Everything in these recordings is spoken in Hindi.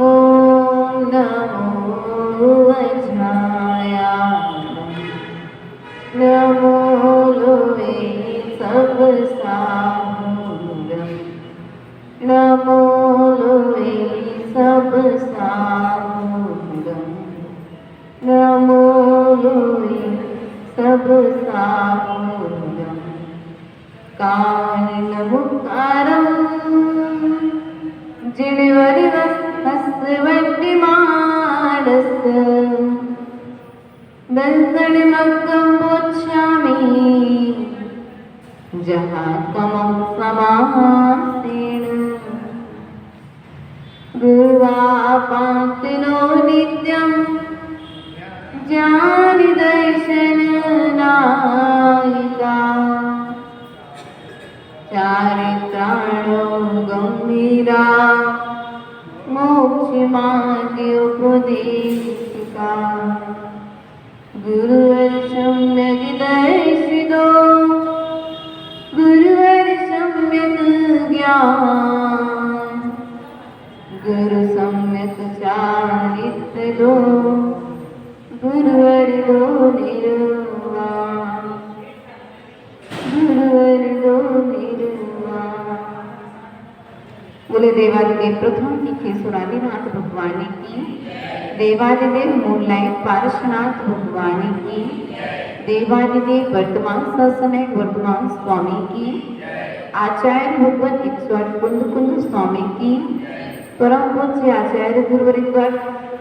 ओम नमो वज्रायाय नमो लोवे सब सामूलम नमो लोवे सब सामूलम नमो लोवे सब सामूलम कारणमुकारं जिणवरिवस्हस्वड्डिमाडस् दंसणिमग्गं मोक्षामि जहात्मं समासेन गुरुवापांसिनो नित्यं ज्ञानि दर्शननायिका चारित्राणो गंभीरा मोक्षमार्गे उपदेशिका गुरुवर सम्यक दर्शितो गुरुवर सम्यक ज्ञान गुरु सम्यक चारित्रो गुरुवर दो निर्वाण गुरुवर दो निर्वाण। बोले देवादिदेव प्रथम की सुरादिनाथ भगवान की, देवादिदेव मूलनायक पार्श्वनाथ भगवान की, देवादिदेव वर्तमान सत्सनायक वर्तमान स्वामी की, आचार्य भगवत 108 कुंद कुंद स्वामी की, परम पूज्य आचार्य गुरुवरिंदर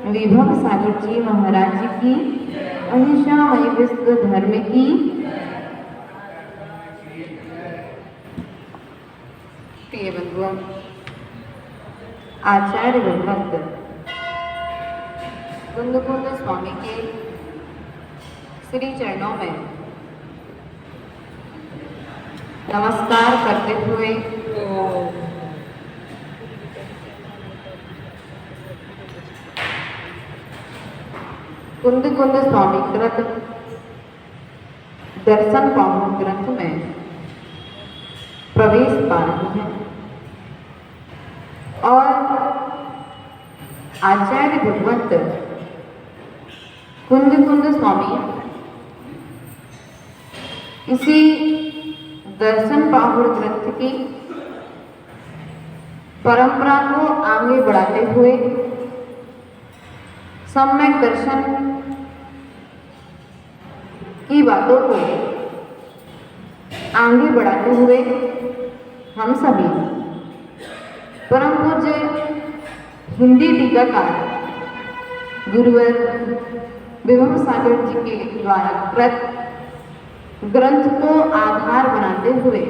विभव सागर जी महाराज जी की, अहिंसामय विश्व धर्म की, प्रिय बंधुओं, आचार्य भगवत कुंद कुंद स्वामी के श्री चरणों में नमस्कार करते हुए कुंद कुंद स्वामी कृत दर्शन पावन ग्रंथ में प्रवेश पा रहे हैं और आचार्य भगवत कुंद कुंद स्वामी इसी दर्शन पाहुर ग्रंथ की परंपरा को आगे बढ़ाते हुए सम्यक दर्शन की बातों को आगे बढ़ाते हुए हम सभी परम पूज्य हिंदी टीकाकार गुरुवर विभव सागर जी के द्वारा कृत ग्रंथ को आधार बनाते हुए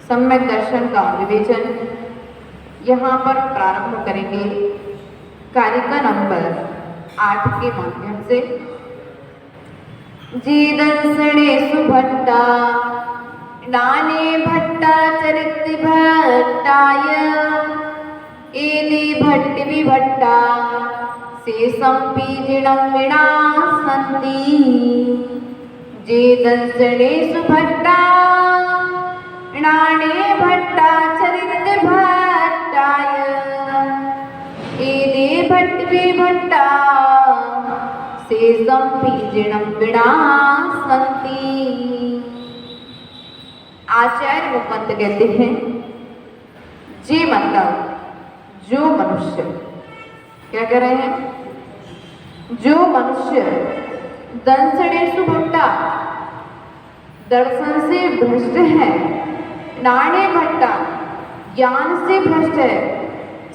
सम्यक दर्शन का विवेचन यहाँ पर प्रारंभ करेंगे कारिका नंबर 8 के माध्यम से। जी दंसणे सुभट्टा नाने भट्टा चरित भट्टाय एले भट्ट विभट्टा से संपीजिणं विनाशन्ति जे दंसणे सुभट्टा नाने भट्टा चरित भट्टाय एले भट्ट विभट्टा से संपीजिणं विनाशन्ति। आचार्य मुकंद कहते हैं जे मतलब जो मनुष्य, क्या कह रहे हैं, जो मनुष्य दंसणेषु भट्टा दर्शन से भ्रष्ट है, नाणे भट्टा ज्ञान से भ्रष्ट है,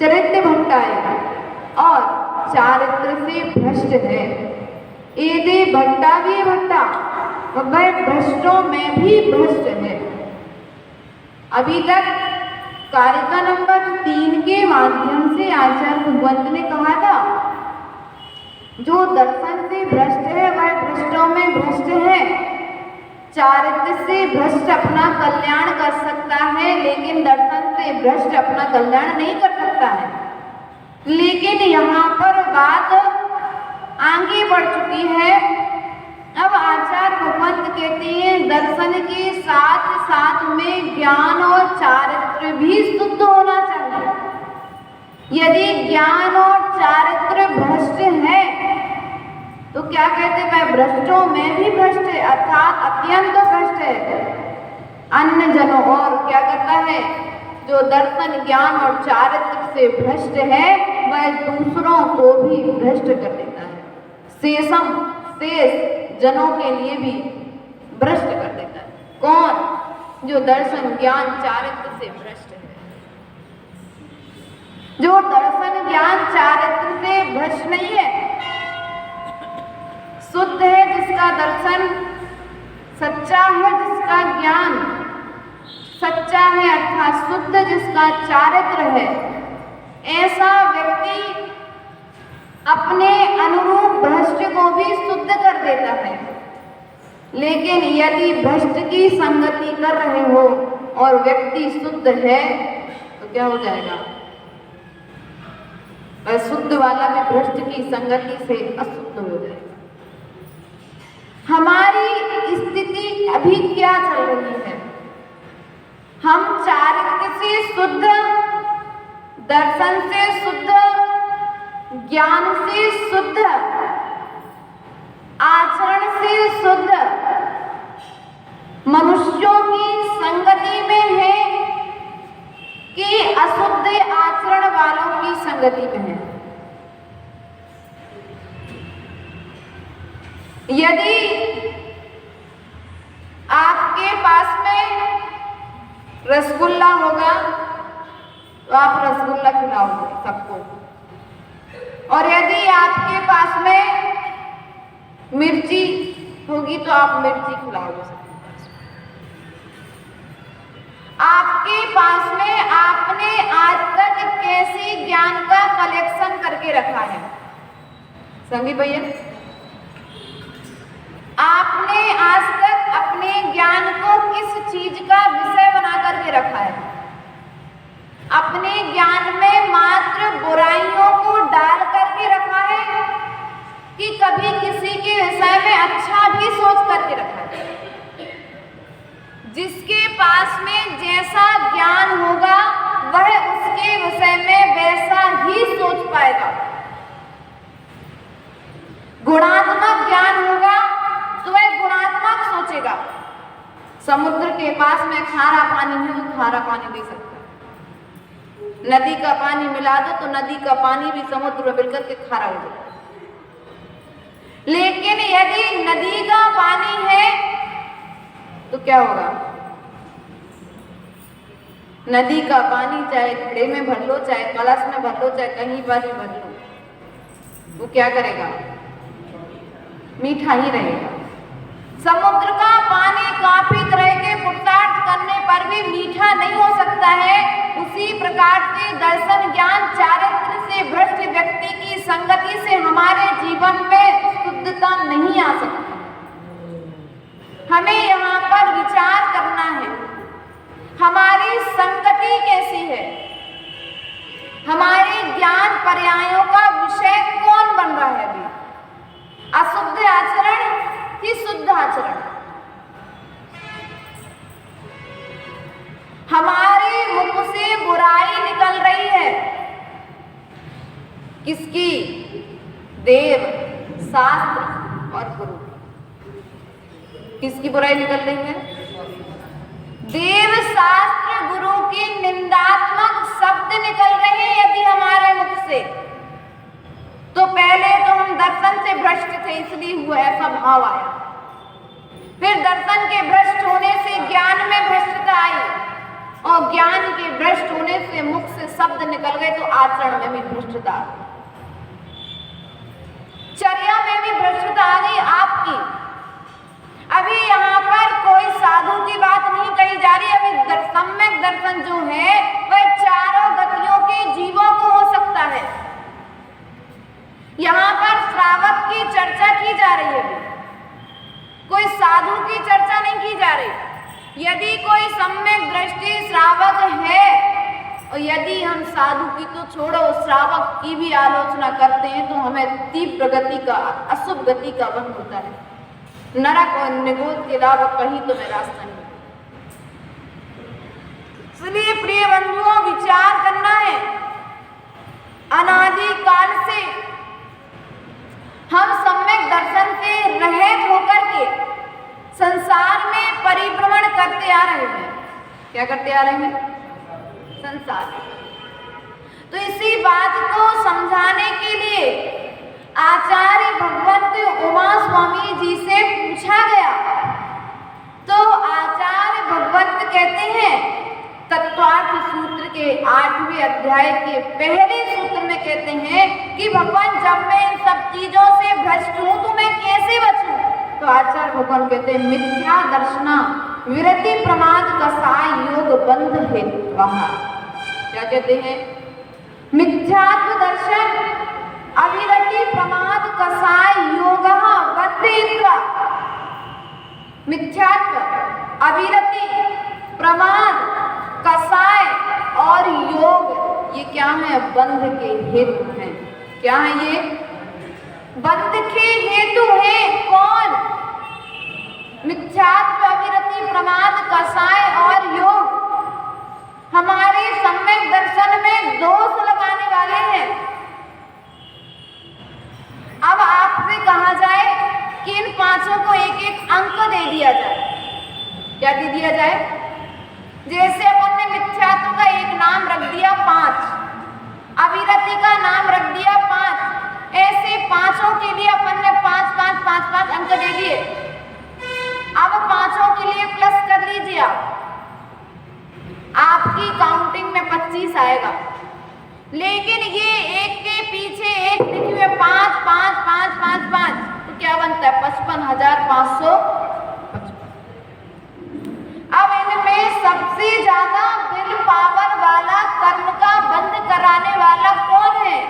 चरित्र भट्टा है और चारित्र से भ्रष्ट है, एदे भट्टा भी भट्टा वह भ्रष्टों में भी भ्रष्ट है। अभी तक कारिका नंबर 3 के माध्यम से आचार्य भगवंत ने कहा था जो दर्शन से भ्रष्ट है वह भ्रष्टों में भ्रष्ट है, चारित्र से भ्रष्ट अपना कल्याण कर सकता है लेकिन दर्शन से भ्रष्ट अपना कल्याण नहीं कर सकता है। लेकिन यहाँ पर बात आगे बढ़ चुकी है। अब आचार्य भगवंत कहते हैं दर्शन के साथ साथ में ज्ञान और चारित्र भी शुद्ध होना चाहिए। यदि ज्ञान और चारित्र भ्रष्ट है तो क्या कहते हैं, वह भ्रष्टों में भी भ्रष्ट है, अर्थात अत्यंत भ्रष्ट है। अन्य जनों और क्या करता है, जो दर्शन ज्ञान और चारित्र से भ्रष्ट है वह दूसरों को भी भ्रष्ट कर देता है, शेष जनों के लिए भी भ्रष्ट कर देता है। कौन? जो दर्शन ज्ञान चारित्र से भ्रष्ट है। जो दर्शन ज्ञान चारित्र से भ्रष्ट नहीं है, शुद्ध है जिसका दर्शन, सच्चा है जिसका ज्ञान सच्चा है अर्थात शुद्ध जिसका चारित्र है, ऐसा व्यक्ति अपने अनुरूप भ्रष्ट को भी शुद्ध कर देता है। लेकिन यदि भ्रष्ट की संगति कर रहे हो और व्यक्ति शुद्ध है तो क्या हो जाएगा, शुद्ध वाला भी भ्रष्ट की संगति से अशुद्ध हो जाएगा। हमारी स्थिति अभी क्या चल रही है, हम चारित्र से शुद्ध, दर्शन से शुद्ध, ज्ञान से शुद्ध, आचरण से शुद्ध मनुष्यों की संगति में है कि अशुद्ध आचरण वालों की संगति में है। यदि आपके पास में रसगुल्ला होगा तो आप रसगुल्ला खिलाओगे सबको, और यदि आपके पास में मिर्ची होगी तो आप मिर्ची खिलाओगे सबको। आपके पास में आपने आज तक कैसी ज्ञान का कलेक्शन करके रखा है संगी भैया? आपने आज तक अपने ज्ञान को किस चीज का विषय बना करके रखा है? अपने ज्ञान में मात्र बुराइयों को डाल करके रखा है कि कभी किसी के विषय में अच्छा भी सोच करके रखा है? जिसके पास में जैसा ज्ञान होगा वह उसके विषय में वैसा ही सोच पाएगा। गुणात्मक ज्ञान होगा तो वह गुणात्मक सोचेगा। समुद्र के पास में खारा पानी है तो खारा पानी दे सकता है, नदी का पानी मिला दो तो नदी का पानी भी समुद्र में मिलकर के खारा हो जाता है। लेकिन यदि नदी का पानी है तो क्या होगा? नदी का पानी चाहे घड़े में भर लो, चाहे कलश में भर लो, चाहे कहीं पर भी भर लो, वो क्या करेगा? मीठा ही रहेगा। समुद्र का पानी काफी तरह के पुरुषार्थ करने पर भी मीठा नहीं हो सकता है। उसी प्रकार से दर्शन ज्ञान चारित्र से भ्रष्ट व्यक्ति की संगति से हमारे जीवन में शुद्धता नहीं आ सकती। हमें यहाँ पर विचार करना है, हमारी संगति कैसी है, हमारे ज्ञान पर्यायों का विषय कौन बन रहा है अभी? अशुद्ध आचरण कि शुद्ध आचरण? हमारे मुख से बुराई निकल रही है, किसकी? देव, शास्त्र और गुरु। किसकी बुराई निकल रही है? देव, शास्त्र, गुरु की निंदात्मक शब्द निकल रहे हैं यदि हमारे मुख से। तो पहले तो हम दर्शन से भ्रष्ट थे इसलिए हुआ ऐसा भाव आया, फिर दर्शन के भ्रष्ट होने से ज्ञान में भ्रष्टता आई, और ज्ञान के भ्रष्ट होने से मुख से शब्द निकल गए तो आचरण में भी भ्रष्टता आ गई, चर्या में भी भ्रष्टता आ गई आपकी। अभी यहाँ पर कोई साधु की बात नहीं कही जा रही। अभी सम्यक दर्शन जो है वह चारों गतियों के जीवों को हो सकता है। यहाँ पर श्रावक की चर्चा की जा रही है, कोई साधु की चर्चा नहीं की जा रही। यदि कोई सम्यक दृष्टि श्रावक है, और यदि हम साधु की तो छोड़ो श्रावक की भी आलोचना करते हैं तो हमें तीव्र गति का, अशुभ गति का वन होता है। नरक और निगोद के अलावा कहीं तो मैं रास्ता नहीं। इसलिए प्रिय बंधुओं, विचार करना है संसार में। तो इसी बात को समझाने के लिए आचार्य भगवत उमा स्वामी जी से पूछा गया। तो आचार्य भगवत कहते हैं तत्वार्थ सूत्र के 8वें अध्याय के पहले सूत्र में कहते हैं कि भगवान जब मैं इन सब चीजों से भ्रष्ट हूं तो मैं कैसे बचूं? तो आचार्य भगवान कहते हैं मिथ्या दर्शना विरति प्रमाद कसाय योग बंध है। क्या कहते हैं? मिथ्यात्व दर्शन अविरति प्रमाद कसाय योग बंधयित्वा। मिथ्यात्व, अविरति, प्रमाद, कसाय और योग ये क्या है? बंध के हेतु हैं। क्या है ये? बंध के हेतु है। कौन? मिथ्यात्व, अविरति, प्रमाद, कसाय और योग हमारे सम्यक दर्शन में दोष लगाने वाले हैं। अब आपसे कहा जाए कि इन पांचों को एक एक अंक दे दिया जाए। क्या दे दिया जाए? जैसे अपन ने मिथ्यात्व का एक नाम रख दिया 5, अविरति का नाम रख दिया 5, ऐसे पांचों के लिए अपन ने 5 5 5 5 अंक दे दिए। अब पांचों के लिए प्लस कर लीजिए आप। आपकी काउंटिंग में 25 आएगा, लेकिन ये एक के पीछे एक लिखे हुए 5 5 5 5 5 तो क्या बनता है? 55,555। अब इनमें सबसे ज्यादा विल पावर वाला, कर्म का बंध कराने वाला कौन है?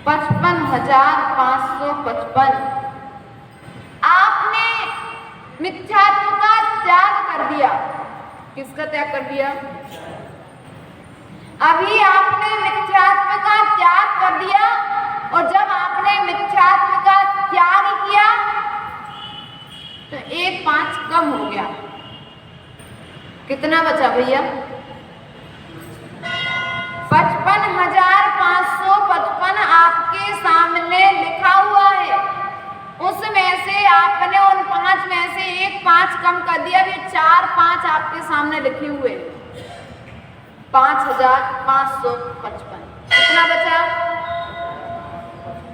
55,555। आपने मिथ्यात्व का त्याग कर दिया। किसका त्याग कर दिया? अभी आपने मिथ्यात्व का त्याग कर दिया, और जब आपने मिथ्यात्व का त्याग किया तो 1 5 कम हो गया। कितना बचा भैया? 55,555 आपके सामने लिखा हुआ है। उसमें से आपने उन 5 में से 1 5 कम कर दिया। अभी 4 5 आपके सामने लिखे हुए 5,555। कितना बचा?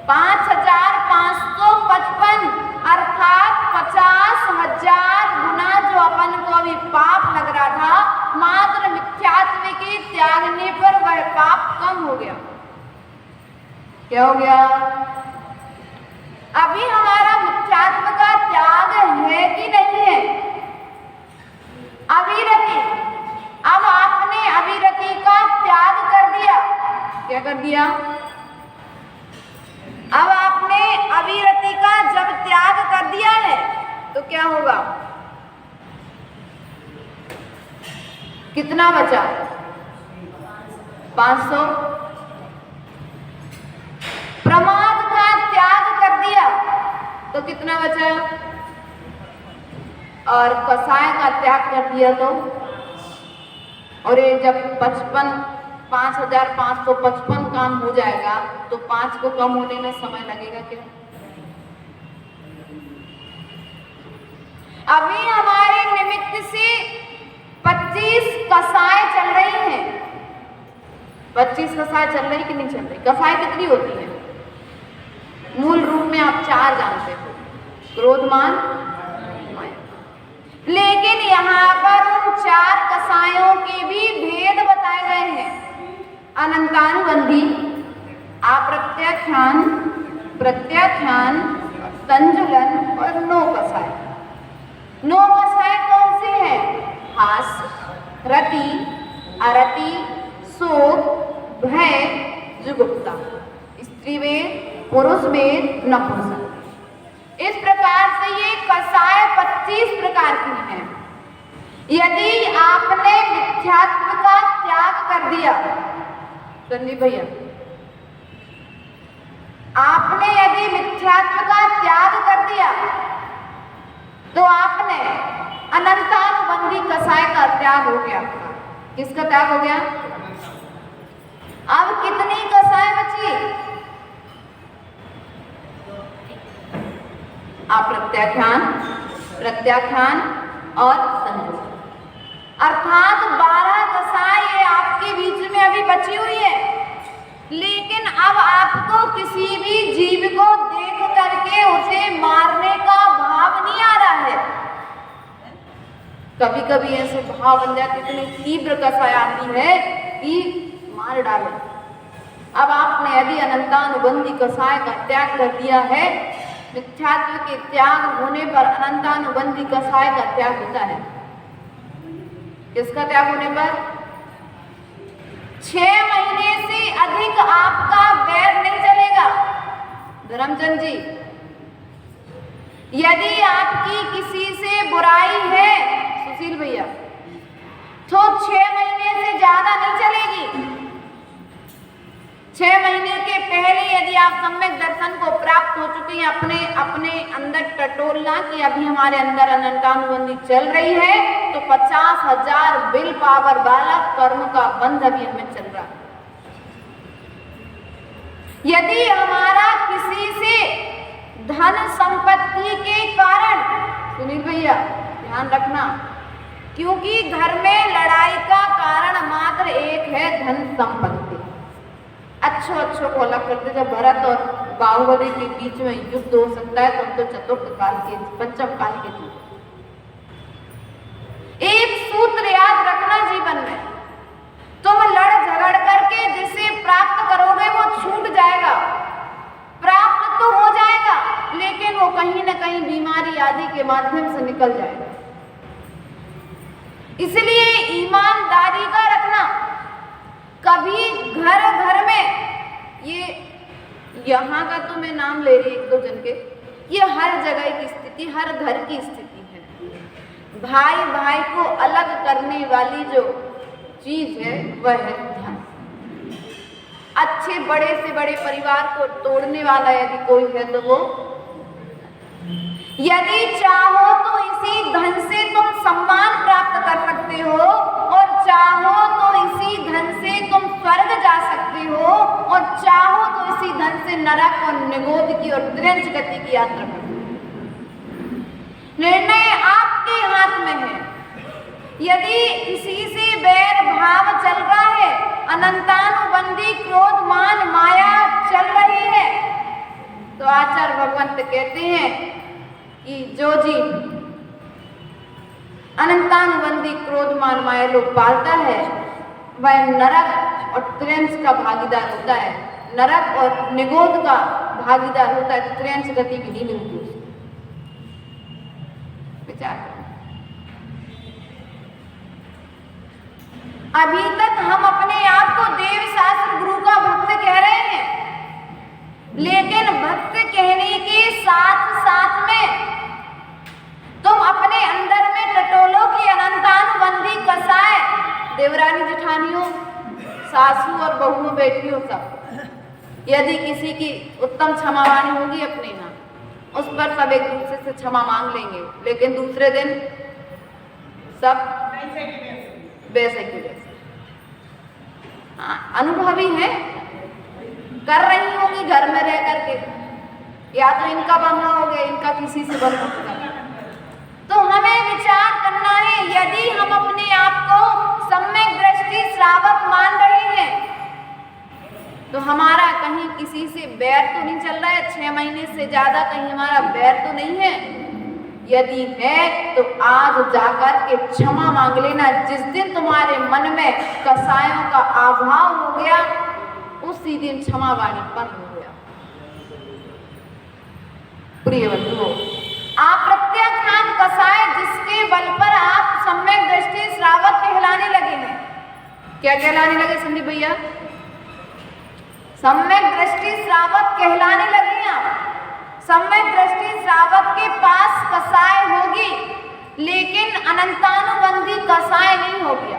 5,555 अर्थात 50,000 गुना जो अपन को अभी पाप लग रहा था, मात्र मिथ्यात्व के त्यागने पर वह पाप कम हो गया। क्या हो गया? अभी हमारा मिथ्यात्व का त्याग है कि नहीं है? अविरति, अब आपने अविरति का त्याग कर दिया। क्या कर दिया? अब आपने अविरति का जब त्याग कर दिया है तो क्या होगा? कितना बचा? 500। प्रमाद का त्याग कर दिया तो कितना बचा? और कसाय का त्याग कर दिया तो, और ये जब 5,555 काम हो जाएगा तो 5 को कम होने में समय लगेगा क्या? अभी हमारे निमित्त से 25 कसाय चल रही हैं। 25 कसाय चल रही कि नहीं चल रही? कसाय कितनी होती है? मूल रूप में आप 4 जानते हो, क्रोध, मान, माया। लेकिन यहाँ पर उन 4 कसायों के भी भेद बताए गए हैं। अनंतानुबंधी, अप्रत्याख्यान, प्रत्याख्यान, संजुलन और 9 कसाय। 9 कसाय कौन से हैं? हास, रति, अरति, शोक, भय, जुगुप्सा। स्त्री वेद, पुरुष वेद, नपुंसक। इस प्रकार से ये कसाय 25 प्रकार की हैं। यदि आपने मिथ्यात्व का त्याग कर दिया, संदीप भैया, आपने यदि मिथ्यात्व का त्याग कर दिया तो आपने अनंतानुबंधी कसाय का त्याग हो गया। किसका त्याग हो गया? अब कितनी कसाय बची? अप्रत्याख्यान, प्रत्याख्यान और संजुलन। अर्थात 12 कसाई आपके बीच में अभी बची हुई है, लेकिन अब आपको किसी भी जीव को देख करके उसे मारने का भाव नहीं आ रहा है। कभी कभी ऐसे भाव बन जाते, इतनी तीव्र कसाई आती है कि मार डाले। अब आपने यदि अनंतानुबंधी कसाय का त्याग कर दिया है, मिथ्यात्व के त्याग होने पर अनंतानुबंधी कसाय का त्याग होता है। किसका त्याग होने पर? 6 महीने से अधिक आपका वैर नहीं चलेगा। धर्मचंद जी, यदि आपकी किसी से बुराई है सुशील भैया, तो 6 महीने से ज्यादा नहीं चलेगी। 6 महीने के पहले यदि आप सम्यक दर्शन को प्राप्त हो चुके हैं, अपने अंदर टटोलना कि अभी हमारे अंदर अनंतानुबंधी चल रही है, तो 50,000 विल पावर वाला कर्म का बंध अभी हमें चल रहा है। यदि हमारा किसी से धन संपत्ति के कारण, सुनील भैया ध्यान रखना, क्योंकि घर में लड़ाई का कारण मात्र एक है, धन संपत्ति। अच्छो को अलग करते, जब भरत और बाहुबली के बीच में युद्ध हो सकता है तो हम तो चतुर्थ काल के, पंचम काल के युद्ध। एक सूत्र याद रखना जीवन में, तुम लड़ झगड़ करके जिसे प्राप्त करोगे वो छूट जाएगा, प्राप्त तो हो जाएगा, लेकिन वो कहीं ना कहीं बीमारी आदि के माध्यम से निकल जाएगा। इसलिए ईमानदारी का रखना। कभी घर घर में, ये यहाँ का तो मैं नाम ले रही एक दो जन के, ये हर जगह की स्थिति, हर घर की स्थिति है। भाई भाई को अलग करने वाली जो चीज है वह है ध्यान। अच्छे बड़े से बड़े परिवार को तोड़ने वाला यदि कोई है तो वो, यदि चाहो तो इसी धन से तुम सम्मान प्राप्त कर सकते हो, और चाहो तो इसी धन से तुम स्वर्ग जा सकते हो, और चाहो तो इसी धन से नरक और निगोद की और त्रिंच गति की यात्रा कर सकते हो। निर्णय आपके हाथ में है। यदि किसी से बैर भाव चल रहा है, अनंतानुबंधी क्रोध मान माया चल रही है, तो आचार्य भगवंत कहते हैं कि जो जीव अनंतानुबंधी क्रोध मान माया लोग पालता है, वह नरक और त्रिंश का भागीदार होता है, नरक और निगोद का भागीदार होता है, त्रिंश गति भी नहीं मिलती उसको। विचार करो। अभी तक हम अपने आप को देव शास्त्र गुरु का भक्त कह रहे हैं, लेकिन भक्त कहने के साथ साथ में तुम अपने अंदर में टटोलो की अनंतानुबंधी कसाय, देवरानी जेठानियों, सासू और बहुओं बेटियों सब, यदि किसी की उत्तम क्षमावाणी होगी अपने यहाँ, उस पर सब एक दूसरे से क्षमा मांग लेंगे, लेकिन दूसरे दिन सब वैसे की वैसे। हाँ, अनुभवी है, कर रही होंगी घर में रह करके, या तो इनका बंधा हो गया, इनका किसी से बंधा हो गया। तो हमें विचार करना है, यदि हम अपने आप को सम्यक दृष्टि श्रावक मान रहे हैं, तो हमारा कहीं किसी से बैर तो नहीं चल रहा है, 6 महीने से ज्यादा कहीं हमारा बैर तो नहीं है। यदि है तो आज जाकर के क्षमा मांग लेना। जिस दिन तुम्हारे मन में कसायों का अभाव हो गया, उसी दिन क्षमा वाणी बंद हो गया। प्रिय बंधुओं, आप प्रत्याख्यान कसाय जिसके बल पर आप सम्यक दृष्टि श्रावक कहलाने लगे हैं। क्या कहलाने लगे संदीप भैया? सम्यक दृष्टि श्रावक कहलाने लगे हैं आप। सम्यक दृष्टि श्रावक के पास कसाय होगी, लेकिन अनंतानुबंधी कसाय नहीं होगी।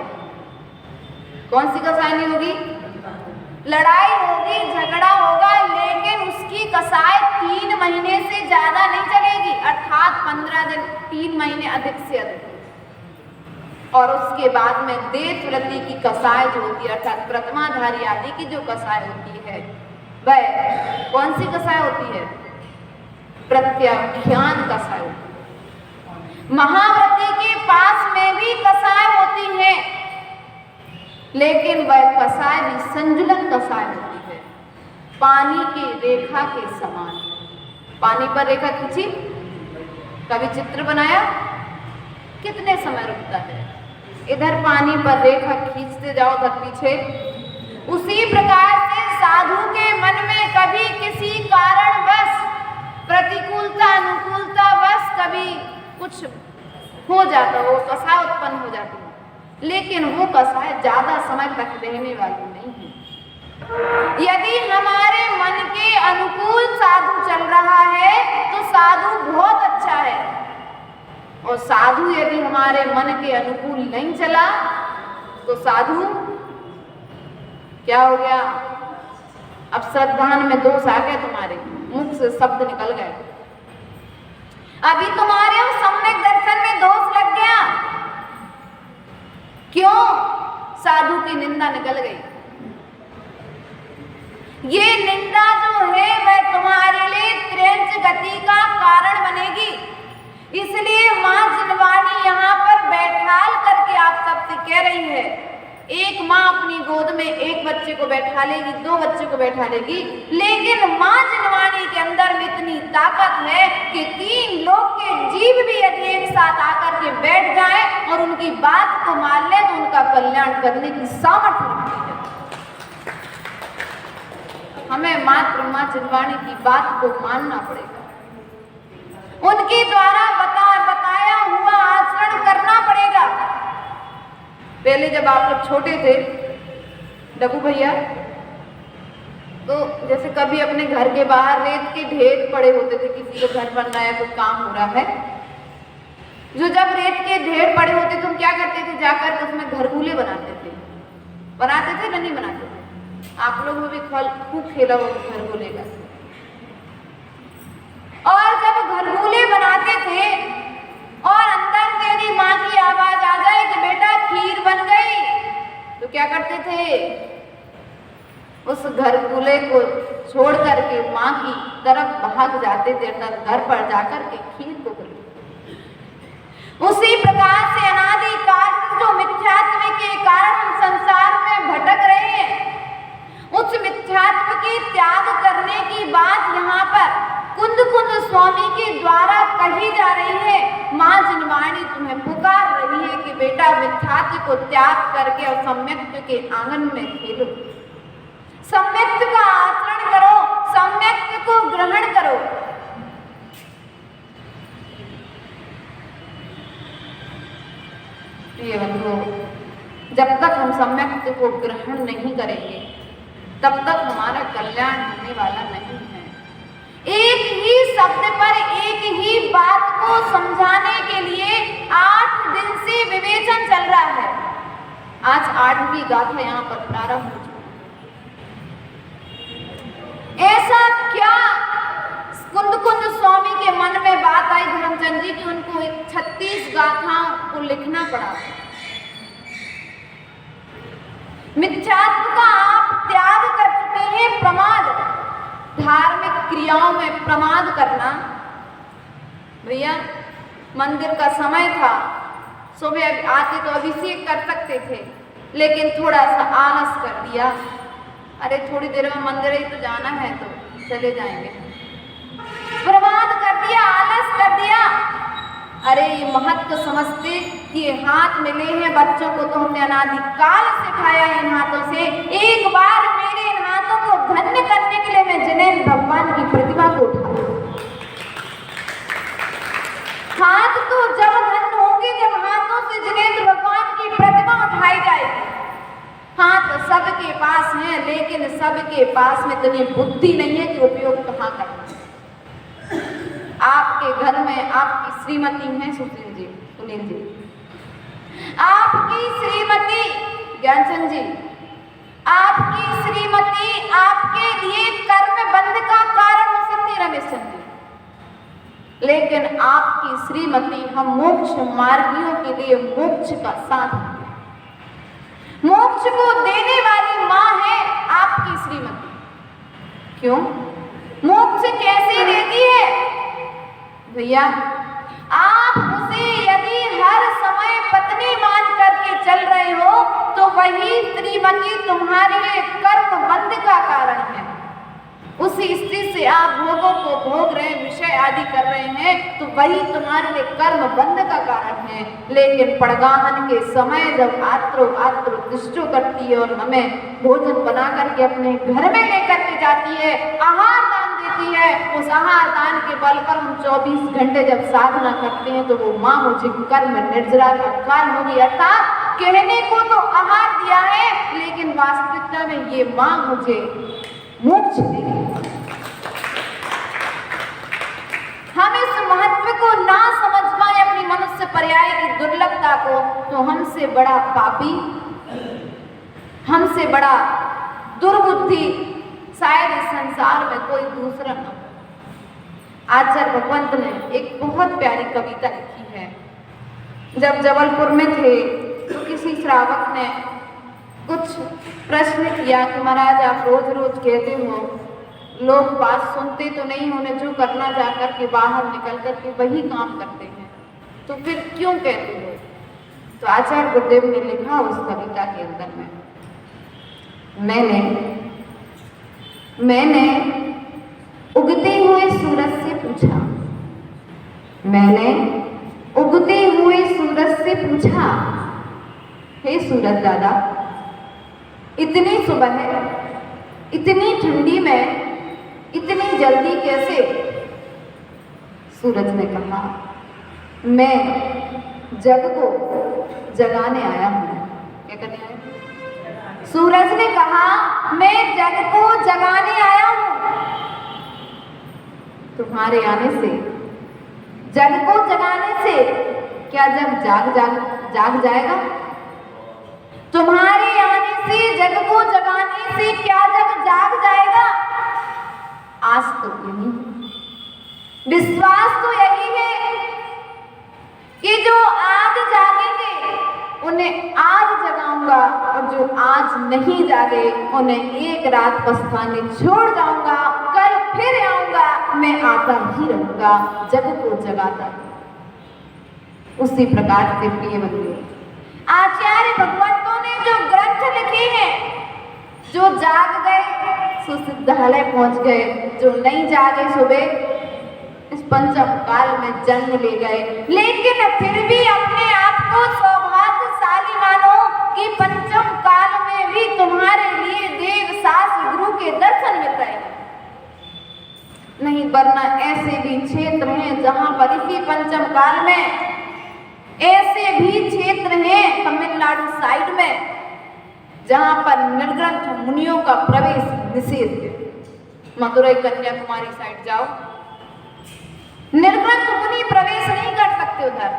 कौन सी कसाय नहीं होगी? लड़ाई होगी, झगड़ा होगा, लेकिन उसकी कसाय 3 महीने से ज्यादा नहीं चलेगी, अर्थात 15 दिन, 3 महीने अधिक से अधिक। और उसके बाद में देशव्रती की कसाय जो होती है, अर्थात प्रथमाधारी आदि की जो कसाय होती है, वह कौन सी कसाय होती है? प्रत्याख्यान कसाय होती है। महाव्रती के पास में भी कसाय होती है, लेकिन वह कसाय भी संजुलन कसाय होती है, पानी की रेखा के समान। पानी पर रेखा खींची, कभी चित्र बनाया, कितने समय रुकता है। इधर पानी पर रेखा खींचते जाओ, उधर पीछे। उसी प्रकार से साधु के मन में कभी किसी कारणवश, प्रतिकूलता अनुकूलता वश कभी कुछ हो जाता हो, कसाय उत्पन्न हो जाती है, लेकिन वो कसाय ज्यादा समय तक रहने वाली नहीं है। यदि हमारे मन के अनुकूल साधु चल रहा है तो साधु बहुत अच्छा है, और साधु यदि हमारे मन के अनुकूल नहीं चला तो साधु क्या हो गया? अब श्रद्धान में दोष आ गए, तुम्हारे मुख से शब्द निकल गए। अभी तुम्हारे उस सम्यक दर्शन में दोष लग गया। क्यों? साधु की निंदा निकल गई। ये निंदा जो है वह तुम्हारे लिए त्रेंच गति का कारण बनेगी। इसलिए माँ जिनवाणी यहाँ पर बैठाल करके आप सबसे कह रही है, एक माँ अपनी गोद में एक बच्चे को बैठा लेगी, दो बच्चे को बैठा लेगी, लेकिन माँ जिनवाणी के अंदर में इतनी ताकत है कि 3 लोक के जीव भी यदि एक साथ आकर के बैठ जाए और उनकी बात को मान ले तो उनका कल्याण करने की सामर्थ्य रखती है। हमें मात्र माँ जिनवाणी की बात को मानना पड़ेगा, उनके द्वारा बताया हुआ आचरण करना पड़ेगा। पहले जब आप लोग छोटे थे डब्बू भैया, तो जैसे कभी अपने घर के बाहर रेत के ढेर पड़े होते थे, किसी को घर बन रहा है, कोई काम हो रहा है, जो जब रेत के ढेर पड़े होते तो हम क्या करते थे? जाकर उसमें घरगुले बनाते थे ना, नहीं बनाते थे? आप लोग में भी खूब खेला हो घरगुले का। और जब घरगुले बनाते थे और अंदर से यदि माँ की आवाज आ जाए कि बेटा खीर बन गई, तो क्या करते थे? उस घरगुले को छोड़ करके माँ की तरफ भाग जाते थे, घर पर जाकर के खीर को बना। उसी प्रकार से अनादिकाल जो मिथ्यात्व के कारण हम संसार में भटक रहे हैं, उस मिथ्यात्व के त्याग करने की बात यहाँ पर कुंद स्वामी के द्वारा कही जा रही है। माँ जिनवाणी तुम्हें पुकार रही है कि बेटा मिथ्यात्व को त्याग करके और सम्यक्त्व के आंगन में खेलो, सम्यक्त्व का आचरण करो, सम्यक्त्व को ग्रहण करो। प्रिय बंधुओं, जब तक हम सम्यक्त्व को ग्रहण नहीं करेंगे तब तक हमारा कल्याण होने वाला नहीं है। एक ही शब्द पर एक ही बात को समझाने के लिए 8 दिन से विवेचन चल रहा है। आज 8वीं गाथा यहाँ पर प्रारंभ हो चुकी है। ऐसा क्या कुंद स्वामी के मन में बात आई धर्मचंद जी की उनको 36 गाथाओं को लिखना पड़ा। मिथ्यात्व का आप त्याग कर चुके हैं, प्रमाद, धार्मिक क्रियाओं में प्रमाद करना। भैया मंदिर का समय था, सुबह आते तो अभिषेक कर सकते थे, लेकिन थोड़ा सा आलस कर दिया, अरे थोड़ी देर में मंदिर ही तो जाना है तो चले जाएंगे, प्रमाद कर दिया, आलस कर दिया। अरे ये महत्व समझते कि हाथ में ले हैं बच्चों को तो हमने अनादिकाल सिखाया है इन हाथों से, एक बार मेरे इन हाथों को धन्य करने के लिए मैं जिनेंद्र भगवान की प्रतिमा को उठा। हाथ तो जब धन्य होंगे जब हाथों से जिनेंद्र भगवान की प्रतिमा उठाई जाएगी। हाथ सबके पास है, लेकिन सबके पास में इतनी बुद्धि नहीं है कि उपयोग कहाँ करना है। आपके घर में आपकी श्रीमती है सुनील जी, आपकी श्रीमती ज्ञानचंद जी, आपकी श्रीमती आपके लिए कर्म बंध का कारण हो सकती है रमेश चंद जी, लेकिन आपकी श्रीमती हम मोक्ष मार्गियों के लिए मोक्ष का साधन है, मोक्ष को देने वाली माँ है आपकी श्रीमती। क्यों? मोक्ष कैसे देती है? भैया आप उसे वही श्रीमती तुम्हारे लिए कर्म बंध का कारण है। उसी स्त्री से आप भोगों को भोग रहे, विषय आदि कर रहे हैं, तो वही तुम्हारे लिए कर्म बंध का कारण है। लेकिन पड़गाहन के समय जब आत्रो दृष्टो करती है और हमें भोजन बना करके अपने घर में लेकर के जाती है, आहार दान देती है, उस आहार दान के बल पर हम 24 घंटे जब साधना करते हैं तो वो माँ मुझे कर्म निर्जरा का काल होगी। अर्थात कहने को तो आहार दिया है, लेकिन वास्तविकता में ये माँ मुझे मोक्ष देगी। हम इस महत्व को ना समझ पाए, अपनी मनुष्य पर्याय की दुर्लभता को, तो हमसे बड़ा पापी, हमसे बड़ा दुर्बुद्धि शायद इस संसार में कोई दूसरा न हो। आचार्य भगवंत ने एक बहुत प्यारी कविता लिखी है। जब जबलपुर में थे तो किसी श्रावक ने कुछ प्रश्न किया कि महाराज आप रोज रोज कहते हो, लोग बात सुनते तो नहीं, उन्हें जो करना जाकर के बाहर निकल कर के वही काम करते हैं, तो फिर क्यों कहते हो? तो आचार्य गुरुदेव ने लिखा उस कविता के अंदर में, मैंने उगते हुए सूरज से पूछा, मैंने उगते हुए सूरज से पूछा, हे सूरज दादा, इतनी सुबह है, इतनी ठंडी में इतनी जल्दी कैसे? सूरज ने कहा, मैं जग को जगाने आया हूं। क्या करने आया? सूरज ने कहा, मैं जग को जगाने आया हूं। तुम्हारे आने से, जग को जगाने से क्या जग जाग जाएगा? तुम्हारे आने से, जग को जगाने से क्या जग जाग जाएगा? आज तो यही, विश्वास तो यही है कि जो आज जागेंगे उन्हें आज जगाऊंगा, और जो आज नहीं जागे उन्हें एक रात पछताने छोड़ जाऊंगा, कल फिर आऊंगा, मैं आता ही रहूंगा, जग को जगाता। उसी प्रकार से प्रिय बंधुओं, आचार्य भगवंतों ने जो ग्रंथ लिखे हैं, जो जाग गए सो सिद्धालय पहुंच गए, जो नहीं जागे सुबह इस पंचम काल में जन्म ले गए। लेकिन फिर भी अपने आप को सौभाग्यशाली मानो कि पंचम काल में भी तुम्हारे लिए देव शास्त्र गुरु के दर्शन मिल रहे हैं। नहीं वरना ऐसे भी क्षेत्र हैं जहां पर इसी पंचम काल में, ऐसे भी क्षेत्र हैं तमिलनाडु साइड में जहां पर निर्ग्रंथ मुनियों का प्रवेश निषेध है। मदुरई कन्याकुमारी साइड जाओ, निर्ग्रंथ मुनि प्रवेश नहीं कर सकते उधर।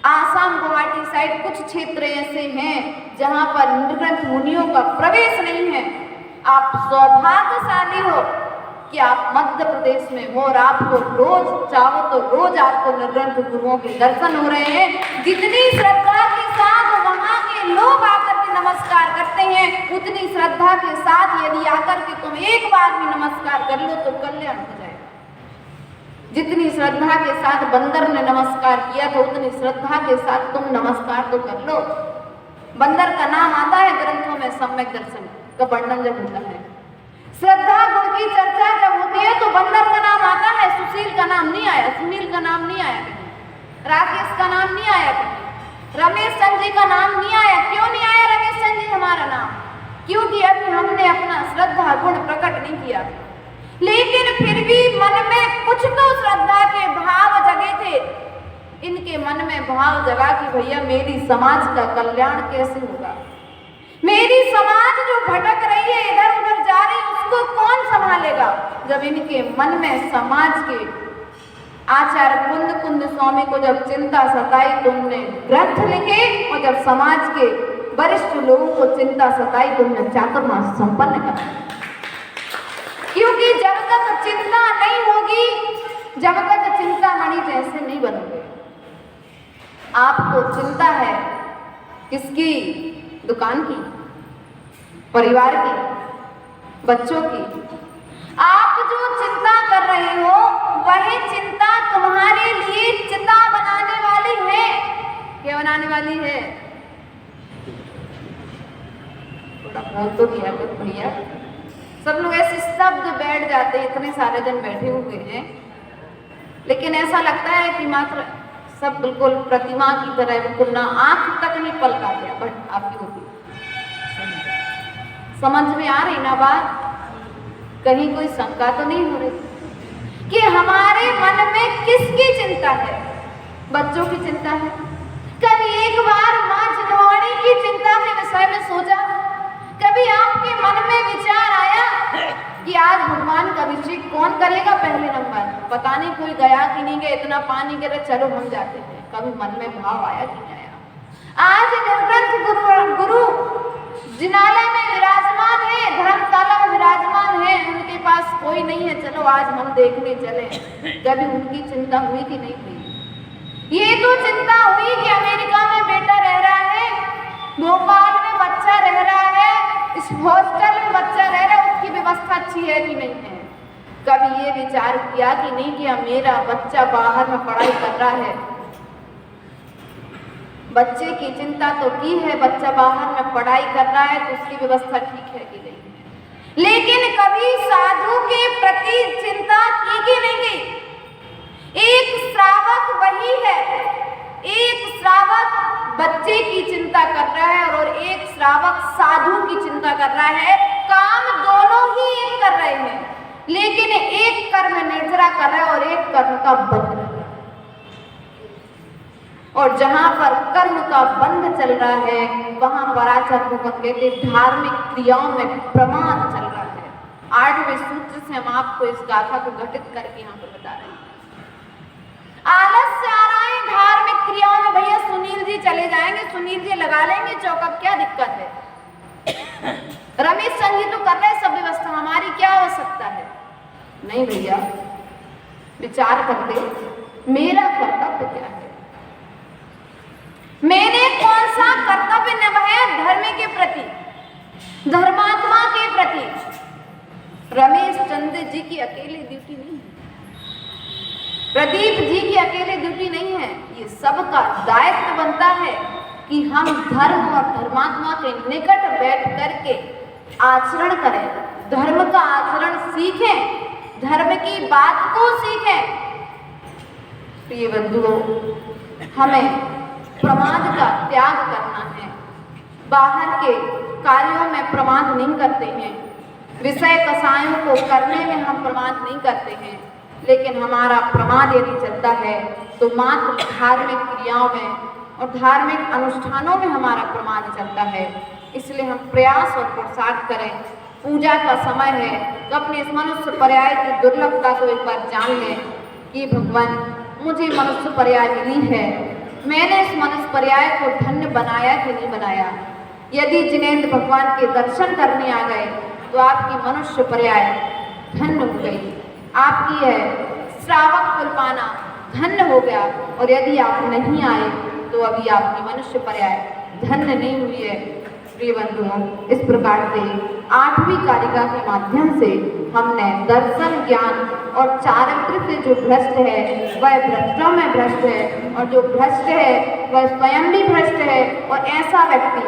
आसाम गुवाहाटी साइड कुछ क्षेत्र ऐसे हैं जहां पर निर्ग्रंथ मुनियों का प्रवेश नहीं है। आप सौभाग्यशाली हो कि आप मध्य प्रदेश में हो और आपको रोज चाहो तो रोज आपको निर्ग्रंथ गुरुओं के दर्शन हो रहे हैं। जितनी श्रद्धा के साथ वहां के लोग आकर के नमस्कार करते हैं, उतनी श्रद्धा के साथ यदि आकर के तुम एक बार भी नमस्कार कर लो तो कल्याण हो जाएगा। जितनी श्रद्धा के साथ बंदर ने नमस्कार किया तो उतनी श्रद्धा के साथ तुम नमस्कार तो कर लो। बंदर का नाम आता है ग्रंथों में, सम्यक दर्शन का वर्णन जब होता है, श्रद्धा गुण की चर्चा जब होती है तो बंदर का नाम आता है, सुशील का नाम नहीं आया, सुनील का नाम नहीं आया कहीं, राकेश का नाम नहीं आया कहीं, रमेश चंद जी का नाम नहीं आया। क्यों नहीं आया रमेश चंद जी हमारा नाम? क्योंकि अभी हमने अपना श्रद्धा गुण प्रकट नहीं किया। लेकिन फिर भी मन में कुछ तो श्रद्धा के भाव जगे थे। इनके मन में भाव जगा कि भैया मेरी समाज का कल्याण कैसे होगा, मेरी समाज जो भटक रही है, इधर उधर जा रही है, उसको कौन संभालेगा। जब इनके मन में समाज के आचार्य कुंद स्वामी को जब चिंता सताई तो उन्होंने ग्रंथ लिखे, और जब समाज के वरिष्ठ लोगों को चिंता सताई तो उन्होंने चातुर्मास संपन्न करा। क्योंकि जब तक चिंता नहीं होगी, जब तक चिंतामणि जैसे नहीं बनोगे। आपको चिंता है किसकी? दुकान की, परिवार की, बच्चों की। आप जो चिंता कर रहे हो वही चिंता तुम्हारे लिए चिता बनाने वाली है। क्या बनाने वाली है? थोड़ा बोल तो दिया कर भैया। सब लोग ऐसे शब्द बैठ जाते हैं, इतने सारे जन बैठे हुए हैं, लेकिन ऐसा लगता है कि मात्र सब बिल्कुल प्रतिमा की तरह, बिल्कुल ना आंख तक नहीं पलका गया। बट आपकी होती समझ में आ रही ना बात? कहीं कोई शंका तो नहीं हो रही कि हमारे मन में किसकी चिंता है? बच्चों की चिंता है। कभी एक बार माँ जिनवाणी की चिंता के विषय में सोचा? कभी आपके मन में विचार आया कि आज भगवान का अभिषेक कौन करेगा पहले नंबर? पता नहीं कोई गया कि नहीं गया, इतना पानी गिरा, चलो हम जाते हैं। कभी मन में भाव आया कि नहीं आया? आज निर्ग्रंथ गुरु जिनालय में विराजमान है, धर्मशाला में विराजमान है, उनके पास कोई नहीं है, चलो आज हम देखने चले। कभी उनकी चिंता हुई कि नहीं हुई? ये तो चिंता हुई कि अमेरिका में बेटा रह रहा है, भोपाल में बच्चा रह रहा है, इस हॉस्टल में बच्चा रह रहा है, उसकी व्यवस्था अच्छी है कि नहीं है? कभी ये विचार किया कि नहीं कि मेरा बच्चा बाहर में पढ़ाई कर रहा है? बच्चे की चिंता तो की है, बच्चा बाहर में पढ़ाई कर रहा है तो उसकी व्यवस्था ठीक है कि नहीं है? लेकिन कभी साधु के प्रति चिंता की कि नहीं की? एक श्रावक वही है, एक श्रावक बच्चे की चिंता कर रहा है और एक श्रावक साधु की चिंता कर रहा है। काम दोनों ही एक कर रहे हैं, लेकिन एक कर्म निर्जरा कर रहा है और एक कर्म का बंध है। और जहां पर कर्म का बंध चल रहा है वहां वराचर भगवत कहते धार्मिक क्रियाओं में प्रमाद चल रहा है। 8वें सूत्र से हम आपको इस गाथा को घटित करके यहाँ पर बता रहे हैं। आलस्य आ रहा है धार्मिक क्रियाओं में, भैया सुनील जी चले जाएंगे, सुनील जी लगा लेंगे चौकअप, क्या दिक्कत है? रमेश संघ जी तो कर रहे सब व्यवस्था, हमारी क्या आवश्यकता है? नहीं भैया, विचार करते मेरा कर्तव्य क्या है? मैंने कौन सा कर्तव्य निभाया धर्म के प्रति, धर्मात्मा के प्रति? रमेश चंद्र जी की अकेली ड्यूटी नहीं है, प्रदीप जी की अकेले ड्यूटी नहीं है, ये सबका दायित्व बनता है कि हम धर्म और धर्मात्मा के निकट बैठ करके आचरण करें, धर्म का आचरण सीखें, धर्म की बात को सीखें। प्रिय बंधुओं, हमें प्रमाद का त्याग करना है। बाहर के कार्यों में प्रमाद नहीं करते हैं, विषय कसायों को करने में हम प्रमाद नहीं करते हैं, लेकिन हमारा प्रमाद यदि चलता है तो मात्र धार्मिक क्रियाओं में और धार्मिक अनुष्ठानों में हमारा प्रमाद चलता है। इसलिए हम प्रयास और पुरुषार्थ करें। पूजा का समय है तो अपने इस मनुष्य पर्याय की दुर्लभता को एक बार जान लें कि भगवान मुझे मनुष्य पर्याय मिली है, मैंने इस मनुष्य पर्याय को धन्य बनाया कि नहीं बनाया। यदि जिनेंद्र भगवान के दर्शन करने आ गए तो आपकी मनुष्य पर्याय धन्य हो गई, आपकी है श्रावक कुल पाना धन्य हो गया। और यदि आप नहीं आए तो अभी आपकी मनुष्य पर्याय धन्य नहीं हुई है। प्रिय बंधुओं, इस प्रकार से 8वीं कारिका के माध्यम से हमने दर्शन, ज्ञान और चारित्र से जो भ्रष्ट है वह भ्रष्टों में भ्रष्ट है, और जो भ्रष्ट है वह स्वयं भी भ्रष्ट है, और ऐसा व्यक्ति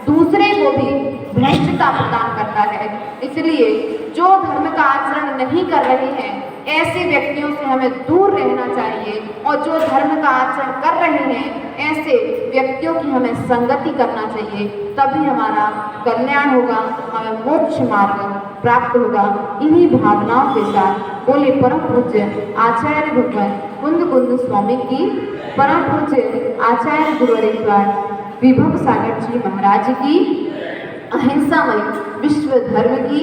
दूसरे को भी भ्रष्टता प्रदान करता है। इसलिए जो धर्म का आचरण नहीं कर रहे हैं ऐसे व्यक्तियों से हमें दूर रहना चाहिए, और जो धर्म का आचरण कर रहे हैं ऐसे व्यक्तियों की हमें संगति करना चाहिए, तभी हमारा कल्याण होगा, हमें मोक्ष मार्ग प्राप्त होगा। इन्हीं भावनाओं के साथ बोले परम पूज्य आचार्य भगवान कुंद कुंद स्वामी की, परम पूज्य आचार्य गुरुवरेश्वर विभव सागर जी महाराज की, अहिंसामय विश्व धर्म की